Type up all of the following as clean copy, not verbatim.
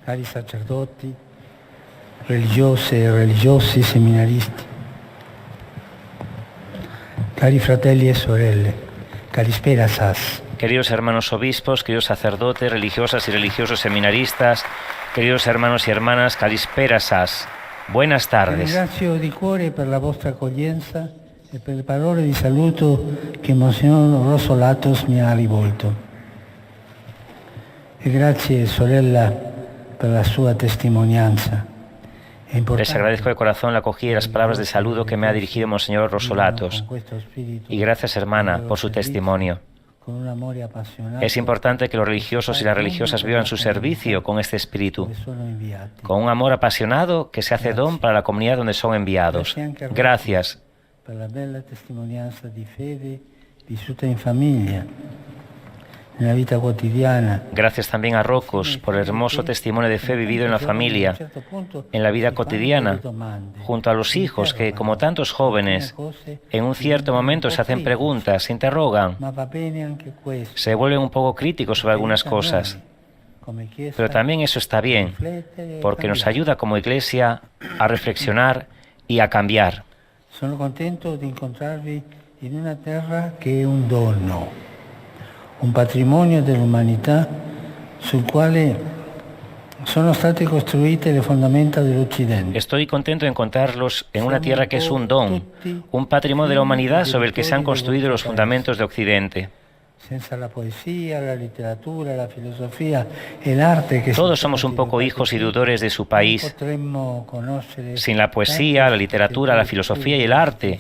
cari sacerdoti, religiose e religiosi, seminaristi, cari fratelli e sorelle, calispera sas. Queridos hermanos obispos, queridos sacerdotes, religiosas y religiosos seminaristas, queridos hermanos y hermanas, calispera sas. Buenas Vi tardes. ringrazio di cuore per la vostra accoglienza e per le parole di saluto che Monsignor Rossolatos mi ha rivolto. E grazie, sorella, per la sua testimonianza. È Les importante agradezco de corazón la acogida y las palabras de saludo que me ha dirigido Monseñor Rosolatos. con questo spirito Y gracias, hermana, por su testimonio. con un amore appassionato Es importante que los religiosos y las religiosas vivan su servicio con este espíritu, dove sono inviati. con un amor apasionado que se hace don para la comunidad donde son enviados. Gracias. Per la bella testimonianza di fede vissuta in famiglia, nella vita quotidiana. Gracias también a Rocos por el hermoso testimonio de fe vivido en la familia, en la vida cotidiana, junto a los hijos que, como tantos jóvenes, en un cierto momento se hacen preguntas, se interrogan, Ma va bene anche questo. se vuelven un poco críticos sobre algunas cosas. Come Chiesa, Pero también eso está bien, porque nos ayuda como Iglesia a reflexionar y a cambiar. sono contento di incontrarvi in una terra che è un dono, un patrimonio dell'umanità sul quale sono state costruite le fondamenta dell'Occidente. Estoy contento de encontrarlos en una tierra que es un don, un patrimonio de la humanidad sobre el que se han construido los fundamentos de Occidente. Senza la poesia, la letteratura, la filosofia e l'arte che Todos somos un poco hijos y deudores de su país. potremmo conoscere Sin la poesía, la literatura, la filosofía y el arte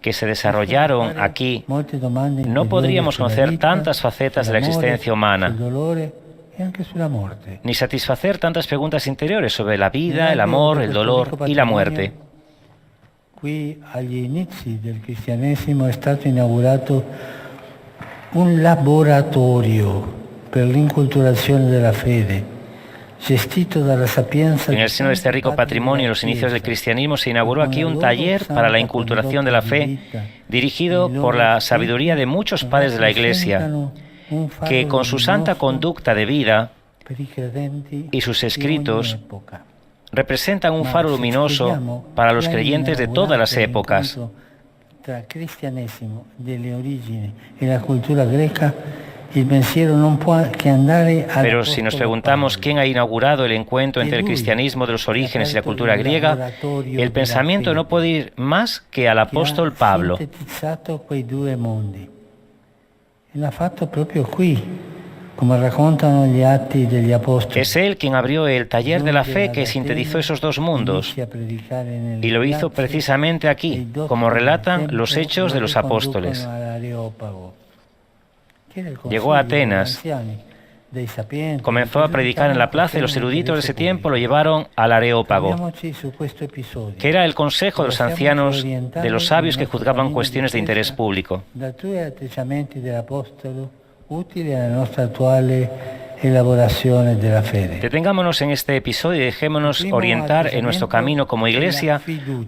que se desarrollaron aquí, molte domande no interiori podríamos sulla conocer vita, tantas facetas de la sull'amore, existencia humana, sul dolore e anche sulla morte. ni satisfacer tantas preguntas interiores sobre la vida, el amor, el dolor y la muerte. Qui agli inizi del cristianesimo è stato inaugurato un laboratorio per l'inculturazione della fede, gestito dalla sapienza. En el seno de este rico patrimonio, en los inicios del cristianismo, se inauguró aquí un taller para la inculturación de la fe, dirigido por la sabiduría de muchos padres de la Iglesia, que con su santa conducta de vida y sus escritos representan un faro luminoso para los creyentes de todas las épocas. Tra cristianesimo delle origini e la cultura greca, il pensiero non può che andare al Pero si nos preguntamos quién ha inaugurado el encuentro entre el cristianismo de los orígenes y la cultura griega, el pensamiento no puede ir más que al apóstol Pablo. sintetizzato quei due mondi. E l'ha fatto proprio qui, come raccontano gli atti degli apostoli. Es él quien abrió el taller de la fe que sintetizó esos dos mundos, Inizia a predicare nelle y lo hizo piazze, precisamente aquí, como relatan los hechos de los apóstoles. Llegó a Atenas, comenzó a predicar en la plaza y los eruditos de ese tiempo lo llevaron al Areópago, que era el consejo de los ancianos, de los sabios que juzgaban cuestiones de interés público. Da due atteggiamenti dell'apostolo utili alla nostra attuale elaborazione della fede. Detengámonos en este episodio y dejémonos orientar en nuestro camino como Iglesia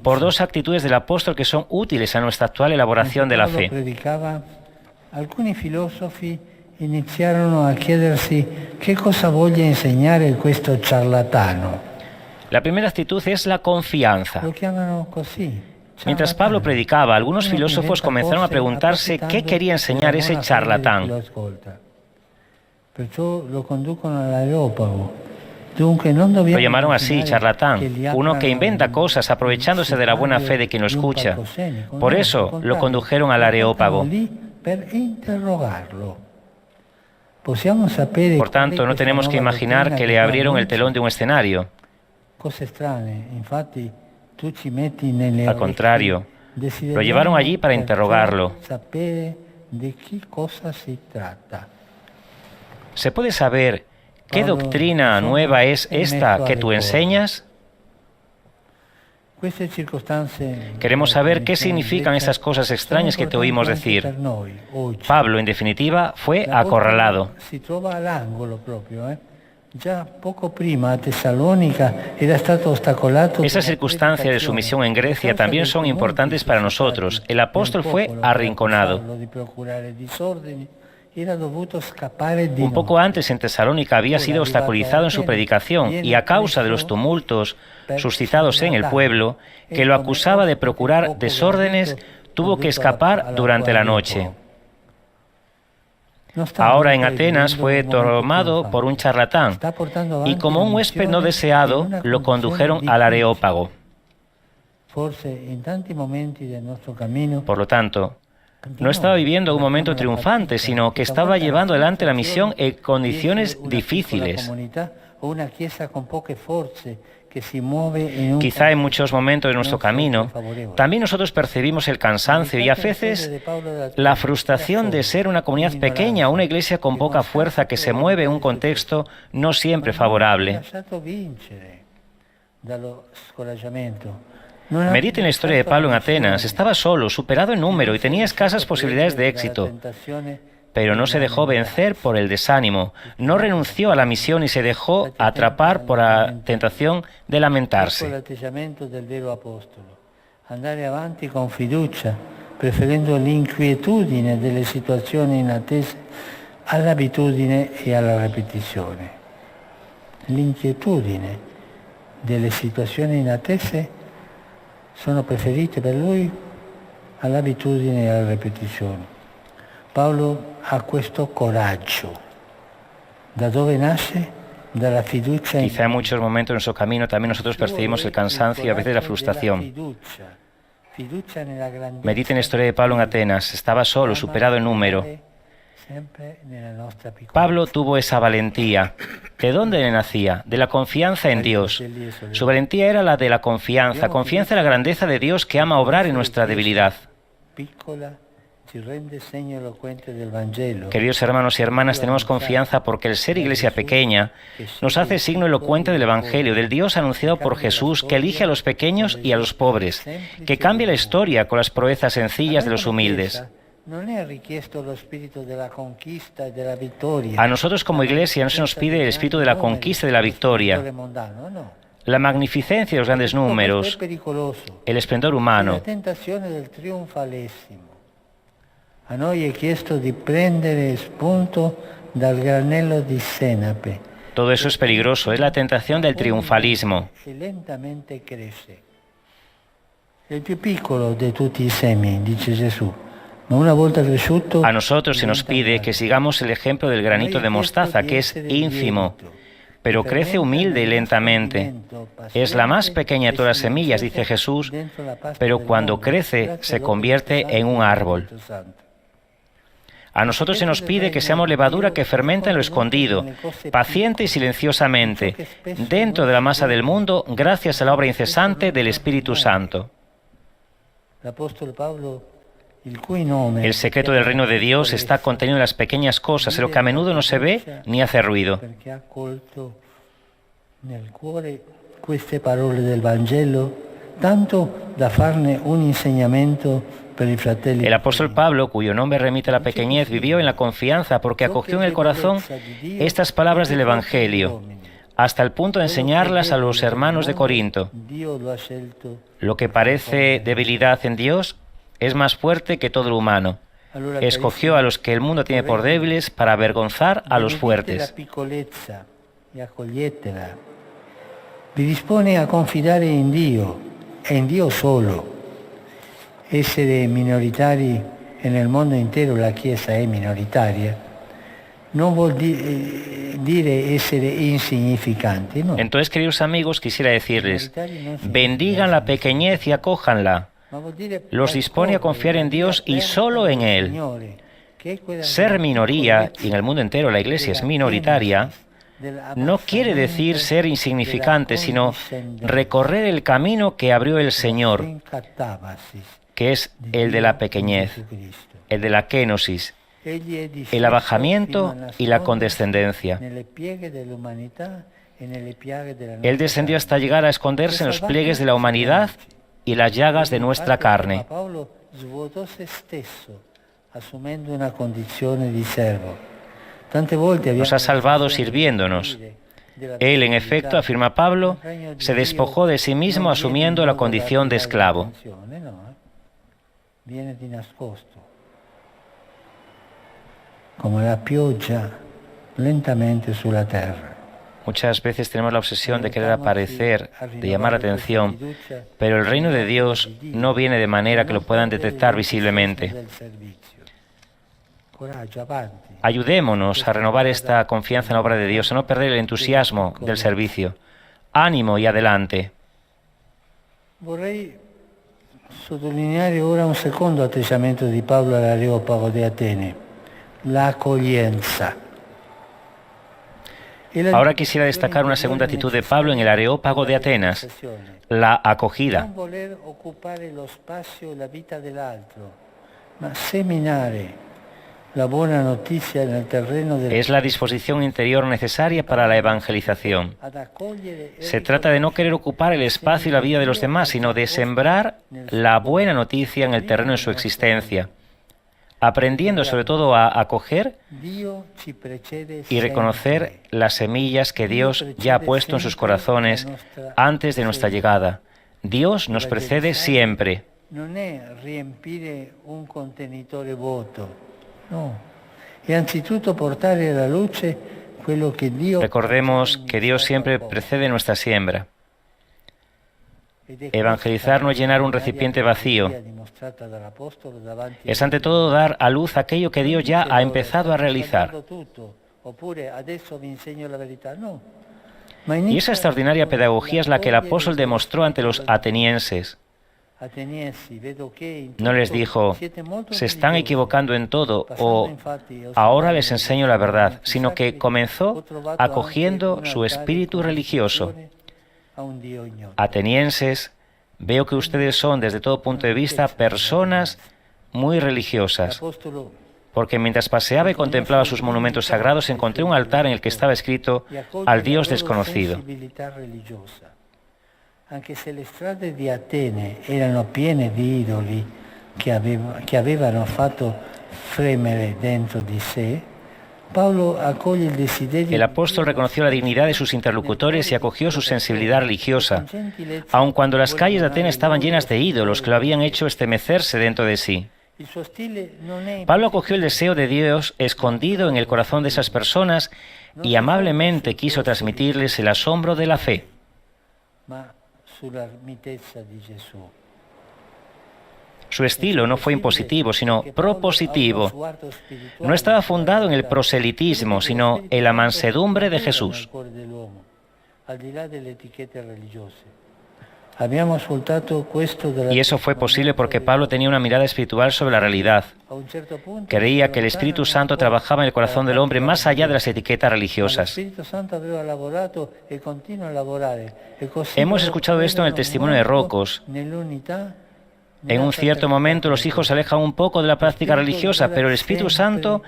por dos actitudes del apóstol que son útiles a nuestra actual elaboración de la Mentre fe. Paolo predicava, alcuni filosofi iniziarono a chiedersi che cosa voglia insegnare questo ciarlatano. La primera actitud es la confianza. Lo chiamano così. Mientras Pablo predicaba, algunos filósofos comenzaron a preguntarse qué quería enseñar ese charlatán. Perciò lo conducono all'Areópago. Dunque non dobbiamo Lo llamaron así, immaginare charlatán, che gli uno que aprano inventa cosas aprovechándose de la buena fe de quien lo escucha. Por eso lo condujeron al Areópago. Per interrogarlo. Possiamo sapere Por tanto, no tenemos que imaginar que le abrieron el telón de un escenario. cose strane, infatti tu ci metti nelle Al contrario, orecchie. lo llevaron allí para interrogarlo. Sapere di che cosa si tratta. ¿Se puede saber qué doctrina nueva es esta que tú enseñas? Queste circostanze Queremos saber qué significan estas cosas extrañas que te oímos decir. Pablo, en definitiva, fue acorralado. Si trova all'angolo proprio, Già poco prima a Tesalónica era stato ostacolato. Esas circunstancias de su misión en Grecia también son importantes para nosotros. El apóstol fue arrinconado. Di procurare disordini Un poco antes en Tesalónica había sido obstaculizado en su predicación y a causa de los tumultos suscitados en el pueblo, que lo acusaba de procurar desórdenes, tuvo que escapar durante la noche. Ahora en Atenas fue tomado por un charlatán y como un huésped no deseado lo condujeron al Areópago. Por lo tanto, no estaba viviendo un momento triunfante, sino que estaba llevando adelante la misión en condiciones difíciles. Quizá en muchos momentos de nuestro camino, también nosotros percibimos el cansancio y a veces la frustración de ser una comunidad pequeña, una iglesia con poca fuerza que se mueve en un contexto no siempre favorable. Medite en la historia de Pablo en Atenas. Estaba solo, superado en número y tenía escasas posibilidades de éxito. Pero no se dejó vencer por el desánimo, no renunció a la misión y se dejó atrapar por la tentación de lamentarse. Andare avanti con fiducia, preferendo l'inquietudine delle situazioni inattese all'abitudine e alla ripetizione. L'inquietudine delle situazioni inattese sono preferite per lui all'abitudine e alla ripetizione. Paolo ha questo coraggio. ¿Da dove nace? Dalla fiducia. Quizá en muchos momentos de nuestro camino también nosotros percibimos el cansancio y a veces la frustración. Medite en la historia de Pablo en Atenas. Estaba solo, superado en número. Pablo tuvo esa valentía. ¿De dónde le nacía? De la confianza en Dios. Su valentía era la de la confianza en la grandeza de Dios que ama obrar en nuestra debilidad. Queridos hermanos y hermanas, tenemos confianza porque el ser iglesia pequeña nos hace signo elocuente del Evangelio, del Dios anunciado por Jesús, que elige a los pequeños y a los pobres, que cambia la historia con las proezas sencillas de los humildes. A nosotros como iglesia no se nos pide el espíritu de la conquista y de la victoria, la magnificencia de los grandes números, el esplendor humano. A noi è chiesto di prendere spunto dal granello di senape. Todo eso es peligroso, es la tentación del triunfalismo. Lentamente crece. El più piccolo de tutti i semi, dice Gesù. Ma una volta cresciuto, a nosotros se nos pide que sigamos el ejemplo del granito de mostaza, que es ínfimo, pero crece humilde y lentamente. Es la más pequeña de todas las semillas, dice Jesús, pero cuando crece se convierte en un árbol. A nosotros se nos pide que seamos levadura que fermenta en lo escondido, paciente y silenciosamente, dentro de la masa del mundo, gracias a la obra incesante del Espíritu Santo. El secreto del reino de Dios está contenido en las pequeñas cosas, en lo que a menudo no se ve ni hace ruido. Queste parole del Vangelo, tanto da farne un insegnamento. El apóstol Pablo, cuyo nombre remite a la pequeñez, vivió en la confianza porque acogió en el corazón estas palabras del Evangelio, hasta el punto de enseñarlas a los hermanos de Corinto. Lo que parece debilidad en Dios es más fuerte que todo lo humano. Escogió a los que el mundo tiene por débiles para avergonzar a los fuertes. Vi dispone a confidare in Dio solo. Essere minoritari e nel mondo intero la Chiesa è minoritaria, non vuol dire essere insignificanti, no. Entonces, queridos amigos, quisiera decirles, bendigan la pequeñez y acójanla. Los dispone a confiar en Dios y solo en Él. Ser minoría, y en el mundo entero la Iglesia es minoritaria, no quiere decir ser insignificante, sino recorrer el camino que abrió el Señor, que es el de la pequeñez, el de la kénosis, el abajamiento y la condescendencia. Él descendió hasta llegar a esconderse en los pliegues de la humanidad y las llagas de nuestra carne. Nos ha salvado sirviéndonos. Él, en efecto, afirma Pablo, se despojó de sí mismo asumiendo la condición de esclavo. come la pioggia lentamente sulla terra. Muchas veces tenemos la obsesión de querer aparecer, de llamar la atención, pero el reino de Dios no viene de manera que lo puedan detectar visiblemente. Ayudémonos a renovar esta confianza en la obra de Dios, a no perder el entusiasmo del servicio. Ánimo y adelante. Vorrei sottolineare ora un secondo atteggiamento di Paolo all'Areopago di Atene, la accoglienza. Ahora quisiera destacar una segunda actitud de Pablo en el Areópago de Atenas, la acogida. Non voler occupare lo spazio e la vita dell'altro, ma seminare la buona notizia nel terreno del... Es la disposición interior necesaria para la evangelización. Se trata de no querer ocupar el espacio y la vida de los demás, sino de sembrar la buena noticia en el terreno de su existencia, aprendiendo sobre todo a acoger y reconocer las semillas que Dios ya ha puesto en sus corazones antes de nuestra llegada. Dios nos precede siempre. Non è riempire un contenitore vuoto, no. È anzitutto portare alla luce quello che Dio... Recordemos que Dios siempre precede nuestra siembra. Evangelizar no es llenar un recipiente vacío. Es ante todo dar a luz aquello que Dios ya ha empezado a realizar. Y esa extraordinaria pedagogía es la que el apóstol demostró ante los atenienses. No les dijo, se están equivocando en todo o ahora les enseño la verdad, sino que comenzó acogiendo su espíritu religioso. Atenienses, veo que ustedes son desde todo punto de vista personas muy religiosas, porque mientras paseaba y contemplaba sus monumentos sagrados encontré un altar en el que estaba escrito al Dios desconocido. Anche se le strade di Atene erano piene di idoli che avevano fatto fremere dentro di sé, Pablo accoglie il desiderio... El apóstol reconoció la dignidad de sus interlocutores y acogió su sensibilidad religiosa, aun cuando las calles de Atenas estaban llenas de ídolos que lo habían hecho estremecerse dentro de sí. Pablo acogió el deseo de Dios escondido en el corazón de esas personas y amablemente quiso transmitirles el asombro de la fe. Su estilo no fue impositivo, sino propositivo. No estaba fundado en el proselitismo, sino en la mansedumbre de Jesús. Y eso fue posible porque Pablo tenía una mirada espiritual sobre la realidad. Creía que el Espíritu Santo trabajaba en el corazón del hombre más allá de las etiquetas religiosas. Hemos escuchado esto en el testimonio de Rocos. En un cierto momento los hijos se alejan un poco de la práctica religiosa, pero el Espíritu Santo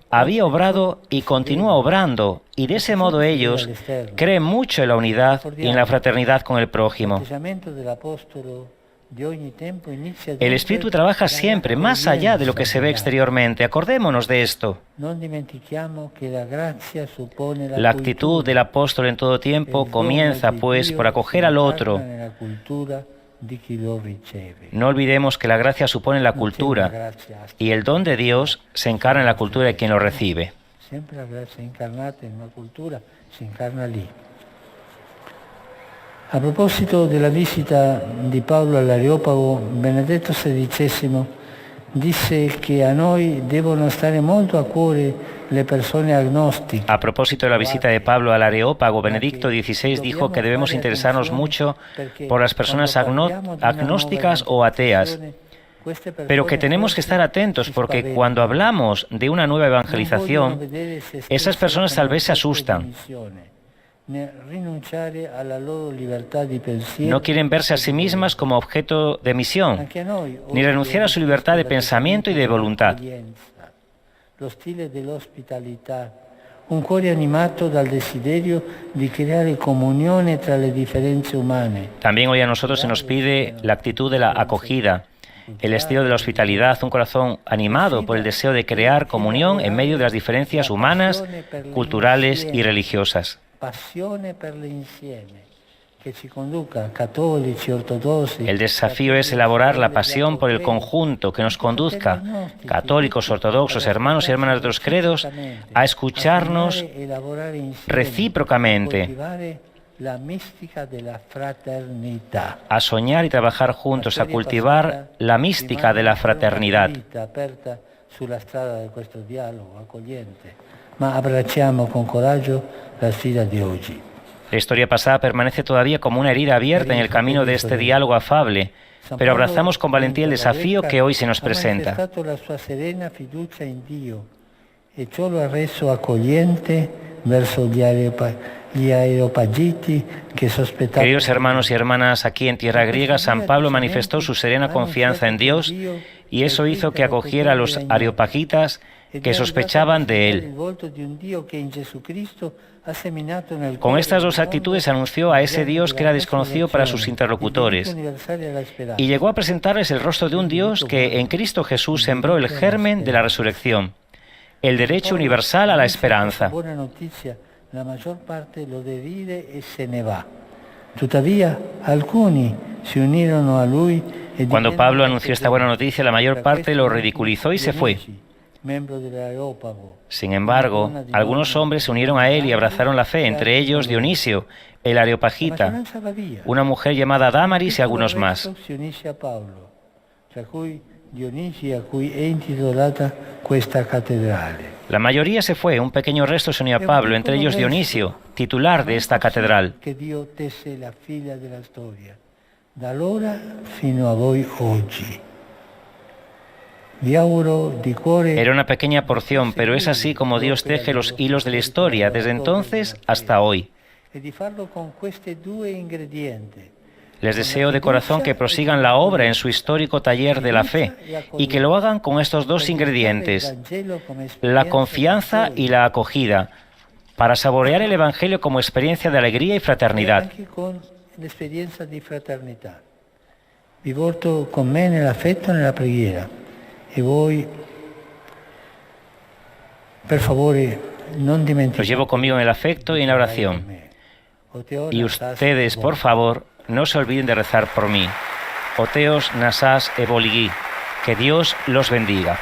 había obrado y continúa obrando, y de ese modo ellos creen mucho en la unidad y en la fraternidad con el prójimo. El Espíritu trabaja siempre, más allá de lo que se ve exteriormente. Acordémonos de esto. La actitud del apóstol en todo tiempo comienza, pues, por acoger al otro. No olvidemos que la gracia supone la cultura y el don de Dios se encarna en la cultura de quien lo recibe. Siempre la gracia incarnata en una cultura se encarna lì. A proposito della visita di Paolo all'Areopago, Benedetto XVI disse che a noi devono stare molto a cuore le persone agnostiche. A propósito de la visita de Pablo al Areópago, Benedicto XVI dijo que debemos interesarnos mucho por las personas agnósticas o ateas, pero que tenemos que estar atentos porque cuando hablamos de una nueva evangelización, esas personas tal vez se asustan. No quieren verse a sí mismas como objeto de misión, ni renunciar a su libertad de pensamiento y de voluntad. Un cuore animato dal desiderio di creare comunione tra le differenze umane. También hoy a nosotros se nos pide la actitud de la acogida, el estilo de la hospitalidad, un corazón animado por el deseo de crear comunión en medio de las diferencias humanas, culturales y religiosas. El desafío es elaborar la pasión por el conjunto que nos conduzca, católicos, ortodoxos, hermanos y hermanas de otros credos, a escucharnos recíprocamente, a soñar y trabajar juntos, a cultivar la mística de la fraternidad. La historia pasada permanece todavía como una herida abierta en el camino de este diálogo afable, pero abrazamos con valentía el desafío que hoy se nos presenta. Queridos hermanos y hermanas, aquí en tierra griega, San Pablo manifestó su serena confianza en Dios y eso hizo que acogiera a los areopagitas que sospechaban de él. Con estas dos actitudes anunció a ese Dios que era desconocido para sus interlocutores y llegó a presentarles el rostro de un Dios que en Cristo Jesús sembró el germen de la resurrección, el derecho universal a la esperanza. La mayor parte lo divide e se ne va. Tuttavia, alcuni si unirono a lui. Cuando Pablo anunció esta buena noticia, la mayor parte lo ridiculizó y se fue. Sin embargo, algunos hombres se unieron a él y abrazaron la fe, entre ellos Dionisio, el areopagita, una mujer llamada Dámaris y algunos más. La mayoría se fue, un pequeño resto se unió a Pablo, entre ellos Dionisio, titular de esta catedral. Era una pequeña porción, pero es así como Dios teje los hilos de la historia, desde entonces hasta hoy. Les deseo de corazón que prosigan la obra en su histórico taller de la fe y que lo hagan con estos dos ingredientes, la confianza y la acogida, para saborear el Evangelio como experiencia de alegría y fraternidad. Vi porto con me nell'affetto e nella preghiera e voi, per favore, non dimenticate. Los llevo conmigo en el afecto y en la oración. Y ustedes, por favor, no se olviden de rezar por mí. Oteos nasas evoligui. Que Dios los bendiga.